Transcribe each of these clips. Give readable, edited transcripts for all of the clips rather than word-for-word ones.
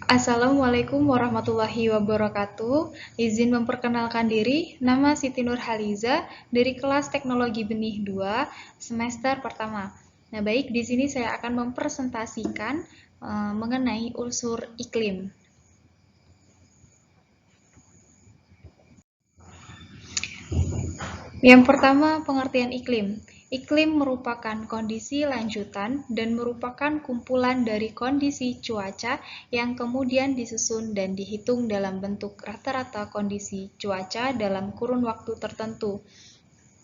Assalamualaikum warahmatullahi wabarakatuh. Izin memperkenalkan diri, nama Siti Nurhaliza dari kelas Teknologi Benih 2 semester pertama. Nah, baik, di sini saya akan mempresentasikan mengenai unsur iklim. Yang pertama, pengertian iklim. Iklim merupakan kondisi lanjutan dan merupakan kumpulan dari kondisi cuaca yang kemudian disusun dan dihitung dalam bentuk rata-rata kondisi cuaca dalam kurun waktu tertentu.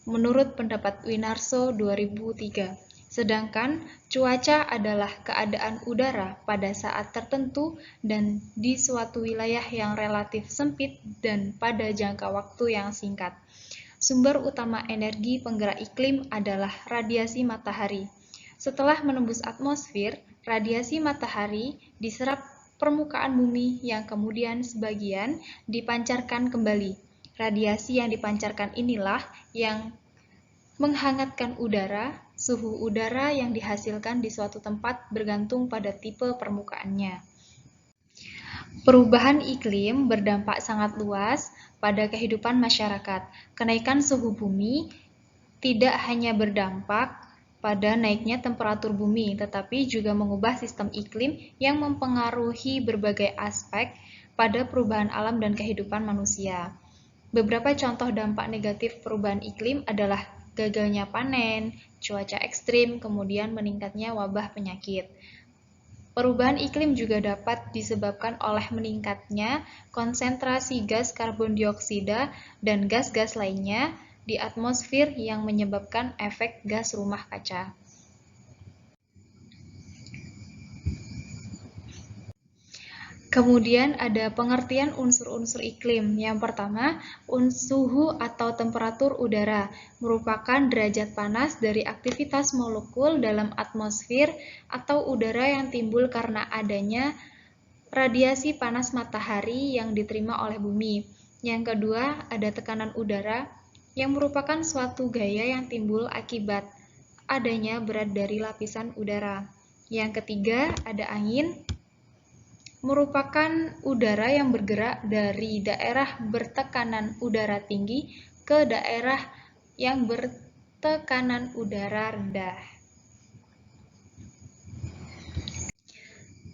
Menurut pendapat Winarso 2003, sedangkan cuaca adalah keadaan udara pada saat tertentu dan di suatu wilayah yang relatif sempit dan pada jangka waktu yang singkat. Sumber utama energi penggerak iklim adalah radiasi matahari. Setelah menembus atmosfer, radiasi matahari diserap permukaan bumi yang kemudian sebagian dipancarkan kembali. Radiasi yang dipancarkan inilah yang menghangatkan udara. Suhu udara yang dihasilkan di suatu tempat bergantung pada tipe permukaannya. Perubahan iklim berdampak sangat luas pada kehidupan masyarakat. Kenaikan suhu bumi tidak hanya berdampak pada naiknya temperatur bumi, tetapi juga mengubah sistem iklim yang mempengaruhi berbagai aspek pada perubahan alam dan kehidupan manusia. Beberapa contoh dampak negatif perubahan iklim adalah gagalnya panen, cuaca ekstrim, kemudian meningkatnya wabah penyakit. Perubahan iklim juga dapat disebabkan oleh meningkatnya konsentrasi gas karbon dioksida dan gas-gas lainnya di atmosfer yang menyebabkan efek gas rumah kaca. Kemudian ada pengertian unsur-unsur iklim. Yang pertama, suhu atau temperatur udara merupakan derajat panas dari aktivitas molekul dalam atmosfer atau udara yang timbul karena adanya radiasi panas matahari yang diterima oleh bumi. Yang kedua, ada tekanan udara yang merupakan suatu gaya yang timbul akibat adanya berat dari lapisan udara. Yang ketiga, ada angin, merupakan udara yang bergerak dari daerah bertekanan udara tinggi ke daerah yang bertekanan udara rendah.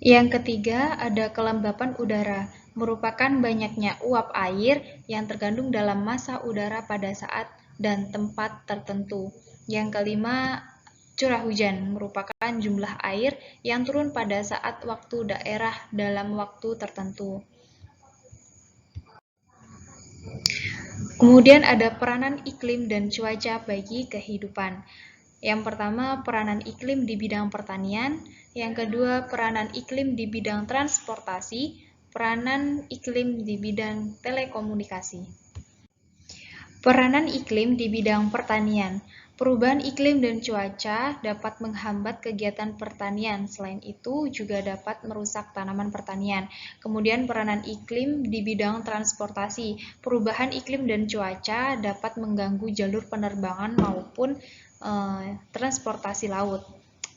Yang ketiga, ada kelembapan udara, merupakan banyaknya uap air yang terkandung dalam massa udara pada saat dan tempat tertentu. Yang kelima, curah hujan merupakan jumlah air yang turun pada saat waktu daerah dalam waktu tertentu. Kemudian ada peranan iklim dan cuaca bagi kehidupan. Yang pertama, peranan iklim di bidang pertanian. Yang kedua, peranan iklim di bidang transportasi. Peranan iklim di bidang telekomunikasi. Peranan iklim di bidang pertanian. Perubahan iklim dan cuaca dapat menghambat kegiatan pertanian. Selain itu, juga dapat merusak tanaman pertanian. Kemudian peranan iklim di bidang transportasi. Perubahan iklim dan cuaca dapat mengganggu jalur penerbangan maupun transportasi laut.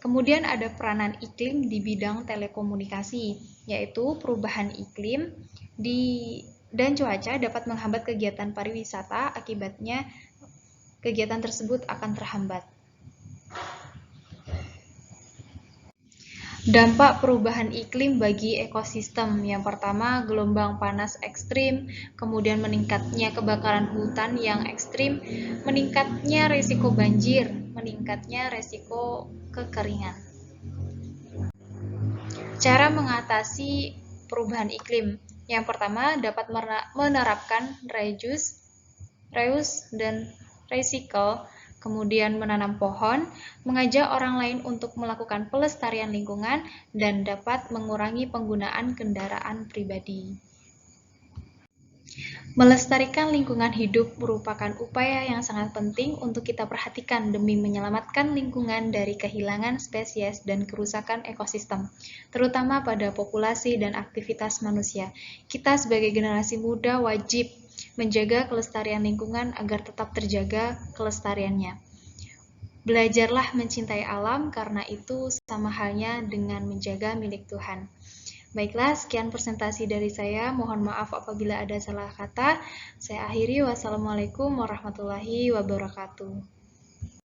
Kemudian ada peranan iklim di bidang telekomunikasi, yaitu perubahan iklim dan cuaca dapat menghambat kegiatan pariwisata, akibatnya kegiatan tersebut akan terhambat. Dampak perubahan iklim bagi ekosistem. Yang pertama, gelombang panas ekstrim, kemudian meningkatnya kebakaran hutan yang ekstrim, meningkatnya risiko banjir, meningkatnya risiko kekeringan. Cara mengatasi perubahan iklim. Yang pertama, dapat menerapkan reuse dan recycle, kemudian menanam pohon, mengajak orang lain untuk melakukan pelestarian lingkungan, dan dapat mengurangi penggunaan kendaraan pribadi. Melestarikan lingkungan hidup merupakan upaya yang sangat penting untuk kita perhatikan demi menyelamatkan lingkungan dari kehilangan spesies dan kerusakan ekosistem, terutama pada populasi dan aktivitas manusia. Kita sebagai generasi muda wajib menjaga kelestarian lingkungan agar tetap terjaga kelestariannya. Belajarlah mencintai alam, karena itu sama halnya dengan menjaga milik Tuhan. Baiklah, sekian presentasi dari saya. Mohon maaf apabila ada salah kata. Saya akhiri. Wassalamualaikum warahmatullahi wabarakatuh.